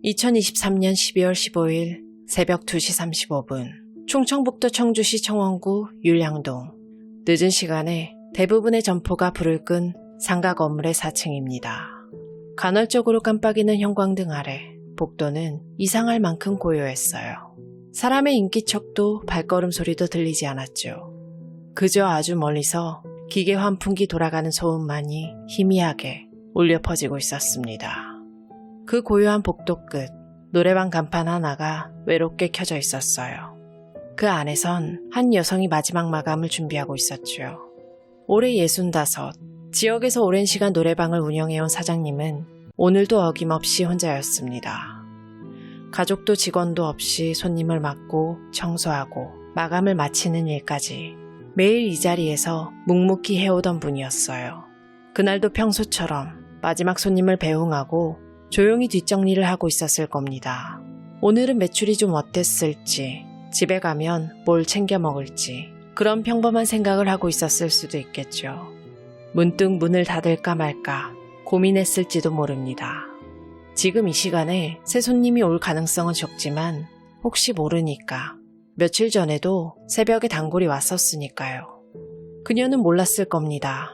2023년 12월 15일 새벽 2시 35분 충청북도 청주시 청원구 율량동. 늦은 시간에 대부분의 점포가 불을 끈 상가 건물의 4층입니다. 간헐적으로 깜빡이는 형광등 아래 복도는 이상할 만큼 고요했어요. 사람의 인기척도 발걸음 소리도 들리지 않았죠. 그저 아주 멀리서 기계 환풍기 돌아가는 소음만이 희미하게 울려 퍼지고 있었습니다. 그 고요한 복도 끝 노래방 간판 하나가 외롭게 켜져 있었어요. 그 안에선 한 여성이 마지막 마감을 준비하고 있었죠. 올해 65, 지역에서 오랜 시간 노래방을 운영해온 사장님은 오늘도 어김없이 혼자였습니다. 가족도 직원도 없이 손님을 맞고 청소하고 마감을 마치는 일까지 매일 이 자리에서 묵묵히 해오던 분이었어요. 그날도 평소처럼 마지막 손님을 배웅하고 조용히 뒷정리를 하고 있었을 겁니다. 오늘은 매출이 좀 어땠을지, 집에 가면 뭘 챙겨 먹을지 그런 평범한 생각을 하고 있었을 수도 있겠죠. 문득 문을 닫을까 말까 고민했을지도 모릅니다. 지금 이 시간에 새 손님이 올 가능성은 적지만 혹시 모르니까 며칠 전에도 새벽에 단골이 왔었으니까요. 그녀는 몰랐을 겁니다.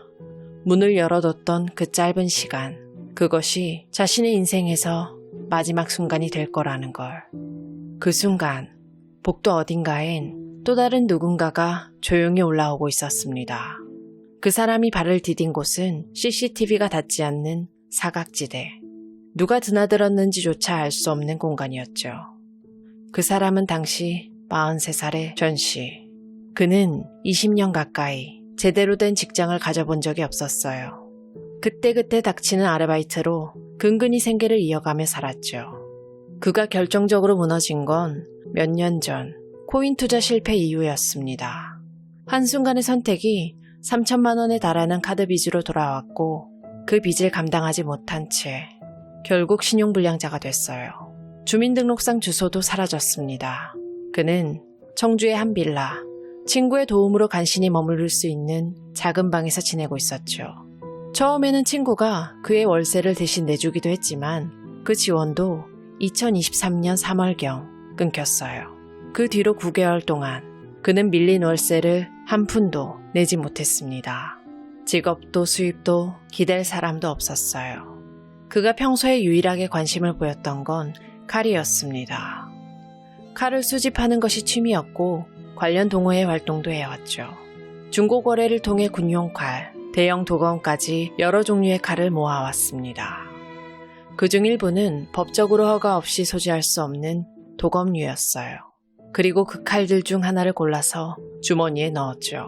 문을 열어뒀던 그 짧은 시간, 그것이 자신의 인생에서 마지막 순간이 될 거라는 걸. 그 순간 복도 어딘가엔 또 다른 누군가가 조용히 올라오고 있었습니다. 그 사람이 발을 디딘 곳은 CCTV가 닿지 않는 사각지대. 누가 드나들었는지조차 알 수 없는 공간이었죠. 그 사람은 당시 43살의 전 씨. 그는 20년 가까이 제대로 된 직장을 가져본 적이 없었어요. 그때그때 닥치는 아르바이트로 근근히 생계를 이어가며 살았죠. 그가 결정적으로 무너진 건 몇 년 전 코인 투자 실패 이후였습니다. 한순간의 선택이 3천만 원에 달하는 카드 빚으로 돌아왔고 그 빚을 감당하지 못한 채 결국 신용불량자가 됐어요. 주민등록상 주소도 사라졌습니다. 그는 청주의 한 빌라, 친구의 도움으로 간신히 머무를 수 있는 작은 방에서 지내고 있었죠. 처음에는 친구가 그의 월세를 대신 내주기도 했지만 그 지원도 2023년 3월경 끊겼어요. 그 뒤로 9개월 동안 그는 밀린 월세를 한 푼도 내지 못했습니다. 직업도 수입도 기댈 사람도 없었어요. 그가 평소에 유일하게 관심을 보였던 건 칼이었습니다. 칼을 수집하는 것이 취미였고 관련 동호회 활동도 해왔죠. 중고거래를 통해 군용칼, 대형 도검까지 여러 종류의 칼을 모아왔습니다. 그중 일부는 법적으로 허가 없이 소지할 수 없는 도검류였어요. 그리고 그 칼들 중 하나를 골라서 주머니에 넣었죠.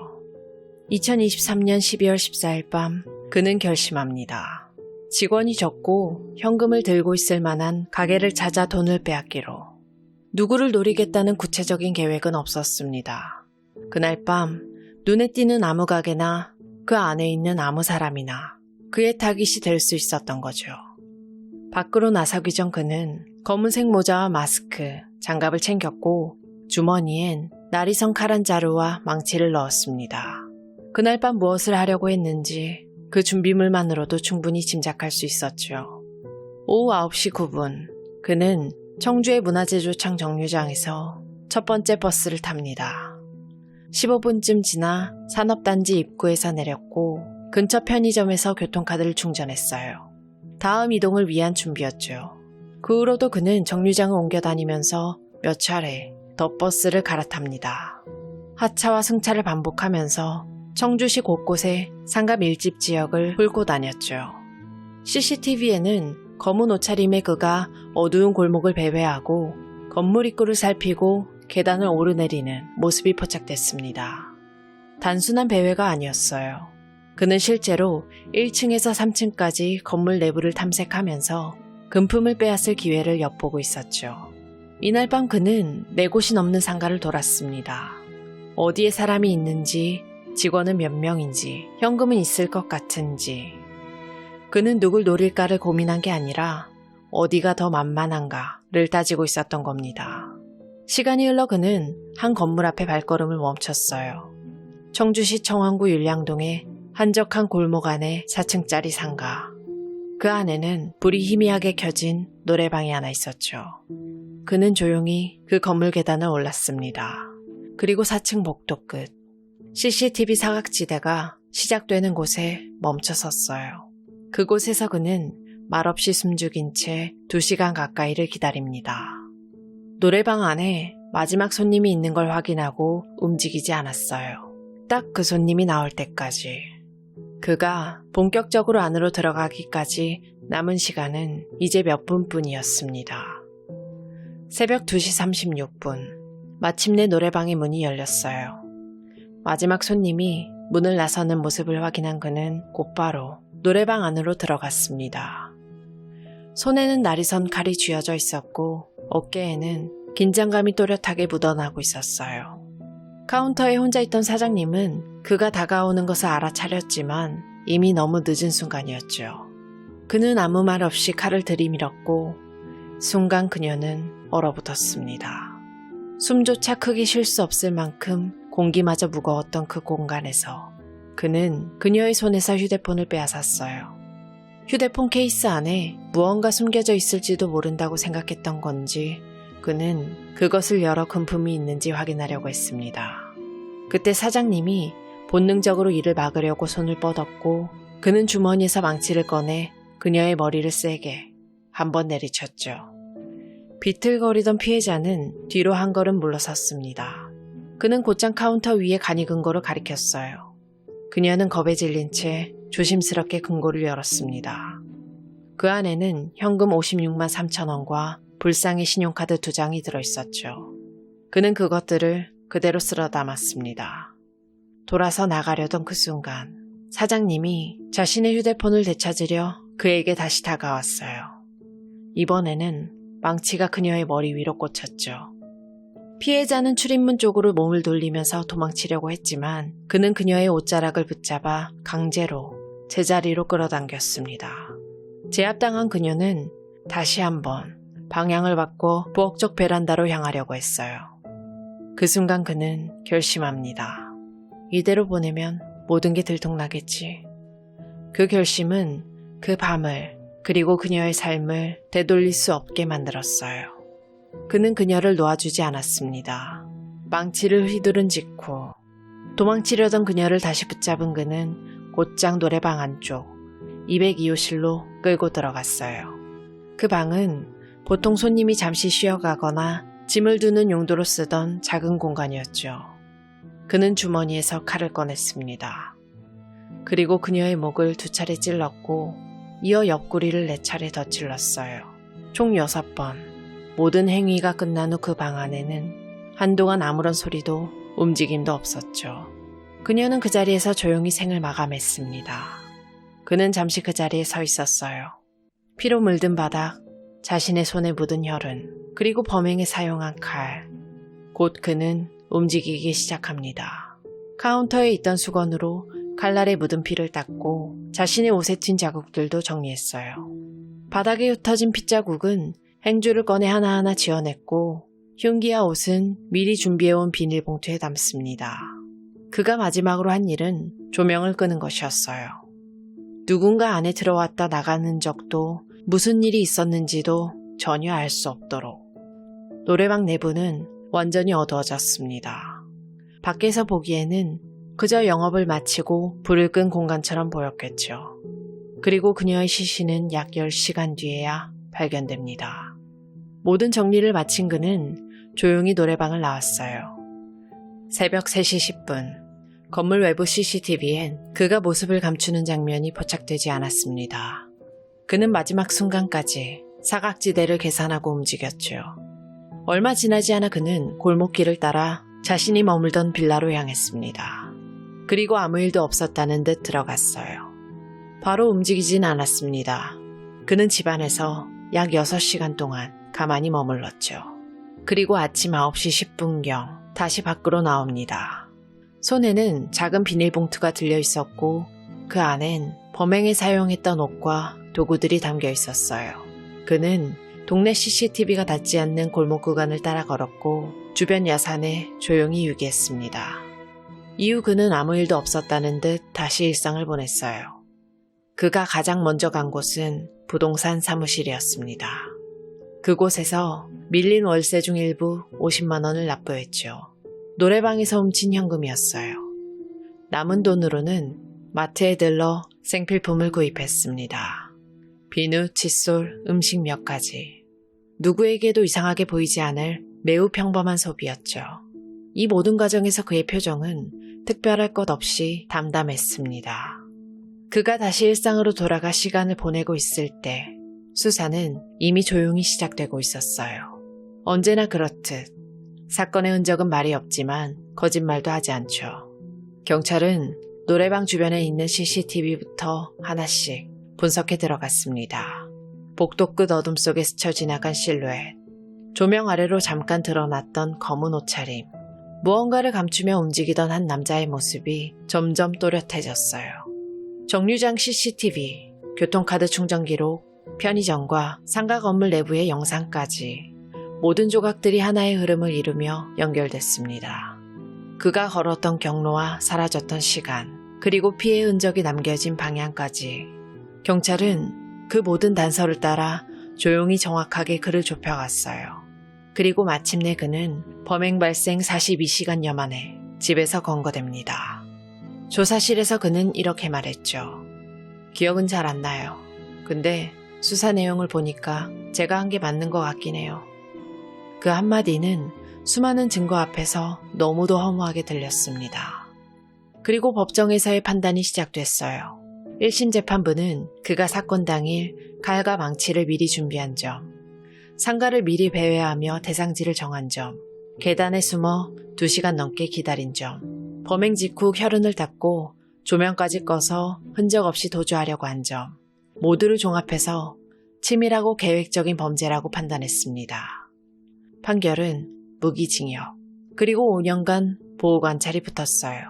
2023년 12월 14일 밤 그는 결심합니다. 직원이 적고 현금을 들고 있을 만한 가게를 찾아 돈을 빼앗기로. 누구를 노리겠다는 구체적인 계획은 없었습니다. 그날 밤 눈에 띄는 아무 가게나 그 안에 있는 아무 사람이나 그의 타깃이 될 수 있었던 거죠. 밖으로 나서기 전 그는 검은색 모자와 마스크, 장갑을 챙겼고 주머니엔 날이 선 칼 한 자루와 망치를 넣었습니다. 그날 밤 무엇을 하려고 했는지 그 준비물만으로도 충분히 짐작할 수 있었죠. 오후 9시 9분 그는 청주의 문화재조창 정류장에서 첫 번째 버스를 탑니다. 15분쯤 지나 산업단지 입구에서 내렸고 근처 편의점에서 교통카드를 충전했어요. 다음 이동을 위한 준비였죠. 그 후로도 그는 정류장을 옮겨 다니면서 몇 차례 더 버스를 갈아탑니다. 하차와 승차를 반복하면서 청주시 곳곳의 상가 밀집 지역을 훑고 다녔죠. CCTV에는 검은 옷차림의 그가 어두운 골목을 배회하고 건물 입구를 살피고 계단을 오르내리는 모습이 포착됐습니다. 단순한 배회가 아니었어요. 그는 실제로 1층에서 3층까지 건물 내부를 탐색하면서 금품을 빼앗을 기회를 엿보고 있었죠. 이날 밤 그는 4곳이 넘는 상가를 돌았습니다. 어디에 사람이 있는지, 직원은 몇 명인지, 현금은 있을 것 같은지. 그는 누굴 노릴까를 고민한 게 아니라 어디가 더 만만한가를 따지고 있었던 겁니다. 시간이 흘러 그는 한 건물 앞에 발걸음을 멈췄어요. 청주시 청원구 율량동의 한적한 골목 안의 4층짜리 상가. 그 안에는 불이 희미하게 켜진 노래방이 하나 있었죠. 그는 조용히 그 건물 계단을 올랐습니다. 그리고 4층 복도 끝 CCTV 사각지대가 시작되는 곳에 멈춰 섰어요. 그곳에서 그는 말없이 숨죽인 채 2시간 가까이를 기다립니다. 노래방 안에 마지막 손님이 있는 걸 확인하고 움직이지 않았어요. 딱 그 손님이 나올 때까지. 그가 본격적으로 안으로 들어가기까지 남은 시간은 이제 몇 분뿐이었습니다. 새벽 2시 36분. 마침내 노래방의 문이 열렸어요. 마지막 손님이 문을 나서는 모습을 확인한 그는 곧바로 노래방 안으로 들어갔습니다. 손에는 날이 선 칼이 쥐어져 있었고 어깨에는 긴장감이 또렷하게 묻어나고 있었어요. 카운터에 혼자 있던 사장님은 그가 다가오는 것을 알아차렸지만 이미 너무 늦은 순간이었죠. 그는 아무 말 없이 칼을 들이밀었고 순간 그녀는 얼어붙었습니다. 숨조차 크게 쉴 수 없을 만큼 공기마저 무거웠던 그 공간에서 그는 그녀의 손에서 휴대폰을 빼앗았어요. 휴대폰 케이스 안에 무언가 숨겨져 있을지도 모른다고 생각했던 건지 그는 그것을 열어 금품이 있는지 확인하려고 했습니다. 그때 사장님이 본능적으로 이를 막으려고 손을 뻗었고 그는 주머니에서 망치를 꺼내 그녀의 머리를 세게 한번 내리쳤죠. 비틀거리던 피해자는 뒤로 한 걸음 물러섰습니다. 그는 곧장 카운터 위에 간이 금고를 가리켰어요. 그녀는 겁에 질린 채 조심스럽게 금고를 열었습니다. 그 안에는 현금 56만 3천 원과 불상의 신용카드 2장이 들어있었죠. 그는 그것들을 그대로 쓸어 담았습니다. 돌아서 나가려던 그 순간 사장님이 자신의 휴대폰을 되찾으려 그에게 다시 다가왔어요. 이번에는 망치가 그녀의 머리 위로 꽂혔죠. 피해자는 출입문 쪽으로 몸을 돌리면서 도망치려고 했지만 그는 그녀의 옷자락을 붙잡아 강제로 제자리로 끌어당겼습니다. 제압당한 그녀는 다시 한번 방향을 바꿔 부엌 쪽 베란다로 향하려고 했어요. 그 순간 그는 결심합니다. 이대로 보내면 모든 게 들통나겠지. 그 결심은 그 밤을 그리고 그녀의 삶을 되돌릴 수 없게 만들었어요. 그는 그녀를 놓아주지 않았습니다. 망치를 휘두른 직후 도망치려던 그녀를 다시 붙잡은 그는 곧장 노래방 안쪽 202호실로 끌고 들어갔어요. 그 방은 보통 손님이 잠시 쉬어가거나 짐을 두는 용도로 쓰던 작은 공간이었죠. 그는 주머니에서 칼을 꺼냈습니다. 그리고 그녀의 목을 2차례 찔렀고 이어 옆구리를 4차례 더 찔렀어요. 총 6번. 모든 행위가 끝난 후 그 방 안에는 한동안 아무런 소리도 움직임도 없었죠. 그녀는 그 자리에서 조용히 생을 마감했습니다. 그는 잠시 그 자리에 서 있었어요. 피로 물든 바닥, 자신의 손에 묻은 혈흔, 그리고 범행에 사용한 칼. 곧 그는 움직이기 시작합니다. 카운터에 있던 수건으로 칼날에 묻은 피를 닦고 자신의 옷에 튄 자국들도 정리했어요. 바닥에 흩어진 핏자국은 행주를 꺼내 하나하나 지어냈고 흉기와 옷은 미리 준비해온 비닐봉투에 담습니다. 그가 마지막으로 한 일은 조명을 끄는 것이었어요. 누군가 안에 들어왔다 나가는 적도 무슨 일이 있었는지도 전혀 알 수 없도록. 노래방 내부는 완전히 어두워졌습니다. 밖에서 보기에는 그저 영업을 마치고 불을 끈 공간처럼 보였겠죠. 그리고 그녀의 시신은 약 10시간 뒤에야 발견됩니다. 모든 정리를 마친 그는 조용히 노래방을 나왔어요. 새벽 3시 10분, 건물 외부 CCTV엔 그가 모습을 감추는 장면이 포착되지 않았습니다. 그는 마지막 순간까지 사각지대를 계산하고 움직였죠. 얼마 지나지 않아 그는 골목길을 따라 자신이 머물던 빌라로 향했습니다. 그리고 아무 일도 없었다는 듯 들어갔어요. 바로 움직이진 않았습니다. 그는 집안에서 약 6시간 동안 가만히 머물렀죠. 그리고 아침 9시 10분경 다시 밖으로 나옵니다. 손에는 작은 비닐봉투가 들려 있었고 그 안엔 범행에 사용했던 옷과 도구들이 담겨 있었어요. 그는 동네 CCTV가 닿지 않는 골목 구간을 따라 걸었고 주변 야산에 조용히 유기했습니다. 이후 그는 아무 일도 없었다는 듯 다시 일상을 보냈어요. 그가 가장 먼저 간 곳은 부동산 사무실이었습니다. 그곳에서 밀린 월세 중 일부 50만 원을 납부했죠. 노래방에서 훔친 현금이었어요. 남은 돈으로는 마트에 들러 생필품을 구입했습니다. 비누, 칫솔, 음식 몇 가지. 누구에게도 이상하게 보이지 않을 매우 평범한 소비였죠. 이 모든 과정에서 그의 표정은 특별할 것 없이 담담했습니다. 그가 다시 일상으로 돌아가 시간을 보내고 있을 때 수사는 이미 조용히 시작되고 있었어요. 언제나 그렇듯 사건의 흔적은 말이 없지만 거짓말도 하지 않죠. 경찰은 노래방 주변에 있는 CCTV부터 하나씩 분석해 들어갔습니다. 복도 끝 어둠 속에 스쳐 지나간 실루엣, 조명 아래로 잠깐 드러났던 검은 옷차림, 무언가를 감추며 움직이던 한 남자의 모습이 점점 또렷해졌어요. 정류장 CCTV, 교통카드 충전 기록, 편의점과 상가 건물 내부의 영상까지 모든 조각들이 하나의 흐름을 이루며 연결됐습니다. 그가 걸었던 경로와 사라졌던 시간, 그리고 피해 흔적이 남겨진 방향까지 경찰은 그 모든 단서를 따라 조용히 정확하게 그를 좁혀갔어요. 그리고 마침내 그는 범행 발생 42시간여 만에 집에서 검거됩니다. 조사실에서 그는 이렇게 말했죠. 기억은 잘 안 나요. 근데 수사 내용을 보니까 제가 한 게 맞는 것 같긴 해요. 그 한마디는 수많은 증거 앞에서 너무도 허무하게 들렸습니다. 그리고 법정에서의 판단이 시작됐어요. 1심 재판부는 그가 사건 당일 칼과 망치를 미리 준비한 점, 상가를 미리 배회하며 대상지를 정한 점, 계단에 숨어 2시간 넘게 기다린 점, 범행 직후 혈흔을 닦고 조명까지 꺼서 흔적 없이 도주하려고 한 점, 모두를 종합해서 치밀하고 계획적인 범죄라고 판단했습니다. 판결은 무기징역, 그리고 5년간 보호관찰이 붙었어요.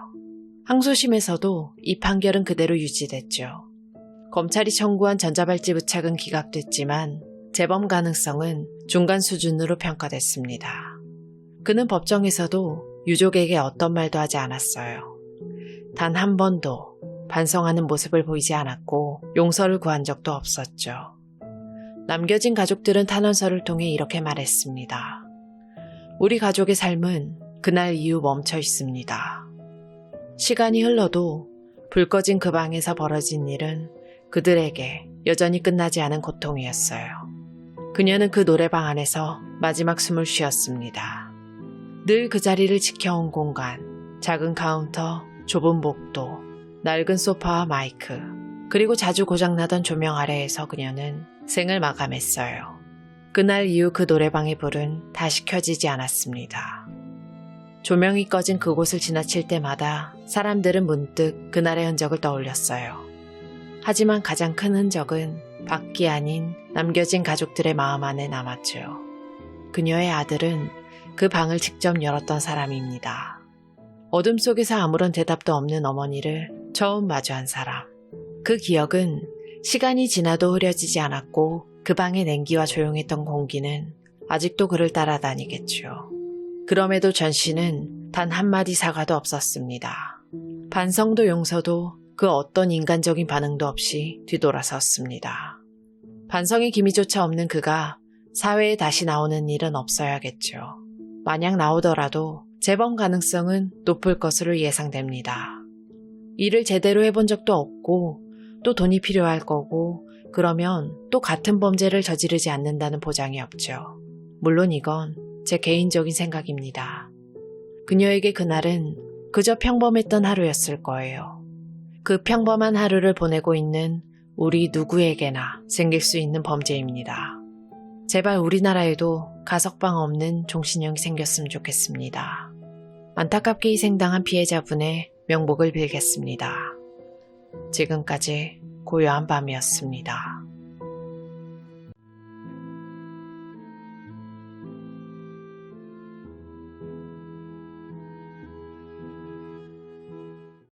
항소심에서도 이 판결은 그대로 유지됐죠. 검찰이 청구한 전자발찌 부착은 기각됐지만 재범 가능성은 중간 수준으로 평가됐습니다. 그는 법정에서도 유족에게 어떤 말도 하지 않았어요. 단 한 번도 반성하는 모습을 보이지 않았고 용서를 구한 적도 없었죠. 남겨진 가족들은 탄원서를 통해 이렇게 말했습니다. 우리 가족의 삶은 그날 이후 멈춰 있습니다. 시간이 흘러도 불 꺼진 그 방에서 벌어진 일은 그들에게 여전히 끝나지 않은 고통이었어요. 그녀는 그 노래방 안에서 마지막 숨을 쉬었습니다. 늘 그 자리를 지켜온 공간, 작은 카운터, 좁은 복도, 낡은 소파와 마이크, 그리고 자주 고장나던 조명 아래에서 그녀는 생을 마감했어요. 그날 이후 그 노래방의 불은 다시 켜지지 않았습니다. 조명이 꺼진 그곳을 지나칠 때마다 사람들은 문득 그날의 흔적을 떠올렸어요. 하지만 가장 큰 흔적은 밖이 아닌 남겨진 가족들의 마음 안에 남았죠. 그녀의 아들은 그 방을 직접 열었던 사람입니다. 어둠 속에서 아무런 대답도 없는 어머니를 처음 마주한 사람. 그 기억은 시간이 지나도 흐려지지 않았고 그 방의 냉기와 조용했던 공기는 아직도 그를 따라다니겠죠. 그럼에도 전 씨는 단 한마디 사과도 없었습니다. 반성도 용서도 그 어떤 인간적인 반응도 없이 뒤돌아섰습니다. 반성의 기미조차 없는 그가 사회에 다시 나오는 일은 없어야겠죠. 만약 나오더라도 재범 가능성은 높을 것으로 예상됩니다. 일을 제대로 해본 적도 없고 또 돈이 필요할 거고 그러면 또 같은 범죄를 저지르지 않는다는 보장이 없죠. 물론 이건 제 개인적인 생각입니다. 그녀에게 그날은 그저 평범했던 하루였을 거예요. 그 평범한 하루를 보내고 있는 우리 누구에게나 생길 수 있는 범죄입니다. 제발 우리나라에도 가석방 없는 종신형이 생겼으면 좋겠습니다. 안타깝게 희생당한 피해자분의 명복을 빌겠습니다. 지금까지 고요한 밤이었습니다.